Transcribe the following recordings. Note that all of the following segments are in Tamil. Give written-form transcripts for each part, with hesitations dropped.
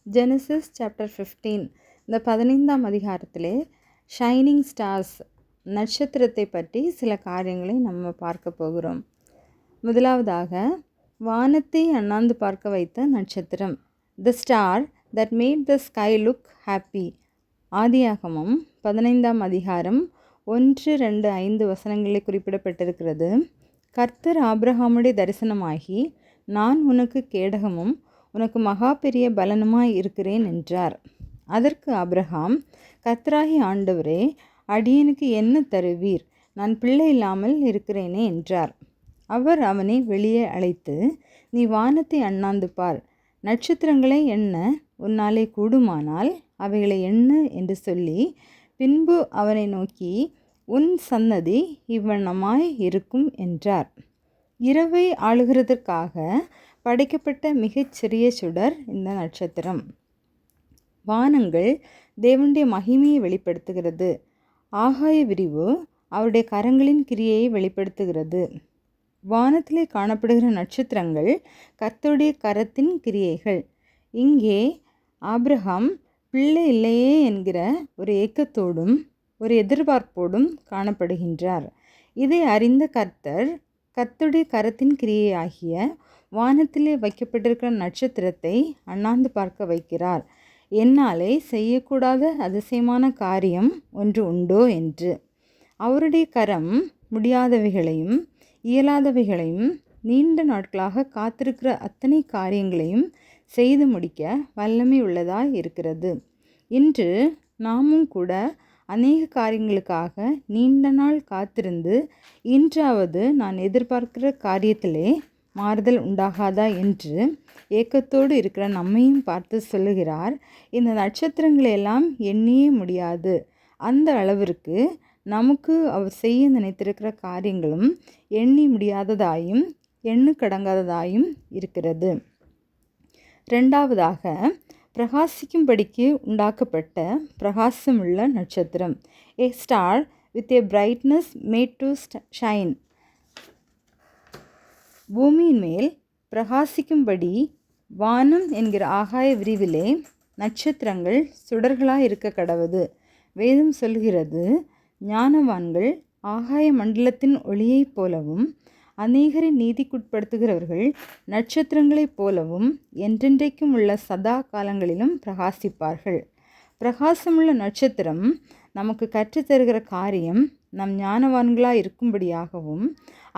ஜெனசிஸ் சாப்டர் 15 இந்த 15ஆம் அதிகாரத்திலே ஷைனிங் ஸ்டார்ஸ் நட்சத்திரத்தை பற்றி சில காரியங்களை நம்ம பார்க்க போகிறோம். முதலாவதாக வானத்தை அண்ணாந்து பார்க்க வைத்த நட்சத்திரம், த star that made the sky look happy. ஆதியாகமம் 15ஆம் அதிகாரம் 1, 2, 5 வசனங்களில் குறிப்பிடப்பட்டிருக்கிறது. கர்த்தர் ஆபிரகாமுடைய தரிசனமாகி, நான் உனக்கு கேடகமும் உனக்கு மகா பெரிய பலனுமாய் இருக்கிறேன் என்றார். அதற்கு ஆபிரகாம், கர்த்தராகிய ஆண்டவரே, அடியனுக்கு என்ன தருவீர்? நான் பிள்ளை இல்லாமல் இருக்கிறேனே என்றார். அவர் அவனை வெளியே அழைத்து, நீ வானத்தை அண்ணாந்து பார், நட்சத்திரங்களை எண்ண உன்னாலே கூடுமானால் அவைகளை எண்ணு என்று சொல்லி, பின்பு அவனை நோக்கி, உன் சன்னதி இவ்வண்ணமாய் இருக்கும் என்றார். இரவை ஆளுகிறதற்காக படைக்கப்பட்ட மிகச்சிறிய சுடர் இந்த நட்சத்திரம். வானங்கள் தேவனுடைய மகிமையை வெளிப்படுத்துகிறது. ஆகாய விரிவு அவருடைய கரங்களின் கிரியையை வெளிப்படுத்துகிறது. வானத்திலே காணப்படுகிற நட்சத்திரங்கள் கர்த்தருடைய கரத்தின் கிரியைகள். இங்கே ஆபிரகாம் பிள்ளை இல்லையே என்கிற ஒரு ஏக்கத்தோடும் ஒரு எதிர்பார்ப்போடும் காணப்படுகின்றார். இதை அறிந்த கர்த்தருடைய கரத்தின் கிரியையாகிய வானத்திலே வைக்கப்பட்டிருக்கிற நட்சத்திரத்தை அண்ணாந்து பார்க்க வைக்கிறார். என்னாலே செய்யக்கூடாத அதிசயமான காரியம் ஒன்று உண்டோ என்று. அவருடைய கரம் முடியாதவைகளையும் இயலாதவைகளையும் நீண்ட நாட்களாக காத்திருக்கிற அத்தனை காரியங்களையும் செய்து முடிக்க வல்லமை உள்ளதாய் இருக்கிறது. இன்று நாமும் கூட அநேக காரியங்களுக்காக நீண்ட நாள் காத்திருந்து, இன்றாவது நான் எதிர்பார்க்கிற காரியத்திலே மாறுதல் உண்டாகாதா என்று ஏக்கத்தோடு இருக்கிற நம்மையும் பார்த்து சொல்லுகிறார். இந்த நட்சத்திரங்களெல்லாம் எண்ணியே முடியாது. அந்த அளவிற்கு நமக்கு அவர் செய்ய நினைத்திருக்கிற காரியங்களும் எண்ணி முடியாததாயும் எண்ணுக்கடங்காததாயும் இருக்கிறது. ரெண்டாவதாக, பிரகாசிக்கும்படிக்கு உண்டாக்கப்பட்ட பிரகாசமுள்ள நட்சத்திரம், a star with a brightness made to shine. பூமியின் மேல் பிரகாசிக்கும்படி வானம் என்கிற ஆகாய விரிவிலே நட்சத்திரங்கள் சுடர்களாய் இருக்க கடவது. வேதம் சொல்கிறது, ஞானவான்கள் ஆகாய மண்டலத்தின் ஒளியைப் போலவும் அநேகரை நீதிக்குட்படுத்துகிறவர்கள் நட்சத்திரங்களைப் போலவும் என்றென்றைக்கும் உள்ள சதா காலங்களிலும் பிரகாசிப்பார்கள். பிரகாசமுள்ள நட்சத்திரம் நமக்கு கற்றுத்தருகிற காரியம் நம் ஞானவான்களாய் இருக்கும்படியாகவும்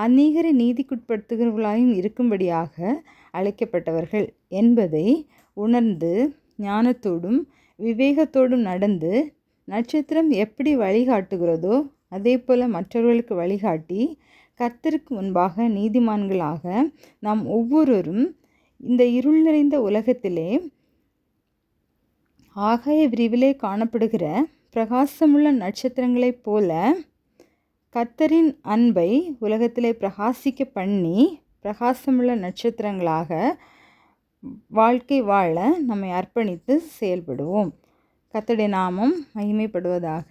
அநேகரை நீதிக்குட்படுத்துகிறவர்களாயும் இருக்கும்படியாக அழைக்கப்பட்டவர்கள் என்பதை உணர்ந்து ஞானத்தோடும் விவேகத்தோடும் நடந்து நட்சத்திரம் எப்படி வழிகாட்டுகிறதோ அதே போல் மற்றவர்களுக்கு வழிகாட்டி கர்த்தருக்கு முன்பாக நீதிமான்களாக நாம் ஒவ்வொருவரும் இந்த இருள் நிறைந்த உலகத்திலே ஆகாய விரிவிலே காணப்படுகிற பிரகாசமுள்ள நட்சத்திரங்களைப் போல கர்த்தரின் அன்பை உலகத்திலே பிரகாசிக்க பண்ணி பிரகாசமுள்ள நட்சத்திரங்களாக வாழ்க்கை வாழ நம்மை அர்ப்பணித்து செயல்படுவோம். கர்த்தருடைய நாமம் மகிமைப்படுவதாக.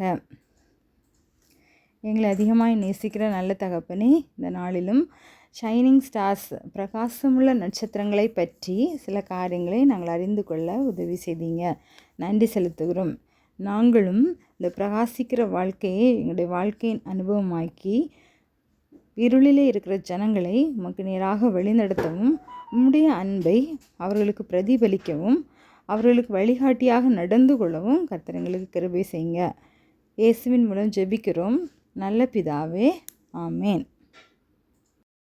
எங்களை அதிகமாய் நேசிக்கிற நல்ல தகப்பனே, இந்த நாளிலும் ஷைனிங் ஸ்டார்ஸ் பிரகாசமுள்ள நட்சத்திரங்களை பற்றி சில காரியங்களை நாங்கள் அறிந்து கொள்ள உதவி செய்தீங்க. நன்றி செலுத்துகிறோம். நாங்களும் இந்த பிரகாசிக்கிற வாழ்க்கையை எங்களுடைய வாழ்க்கையின் அனுபவமாக்கி இருளிலே இருக்கிற ஜனங்களை உமக்கு நேராக வழிநடத்தவும் உம்முடைய அன்பை அவர்களுக்கு பிரதிபலிக்கவும் அவர்களுக்கு வழிகாட்டியாக நடந்து கொள்ளவும் கர்த்தர் எங்களுக்கு கிருபை செய்யுங்க. இயேசுவின் மூலம் ஜெபிக்கிறோம் நல்ல பிதாவே, ஆமேன்.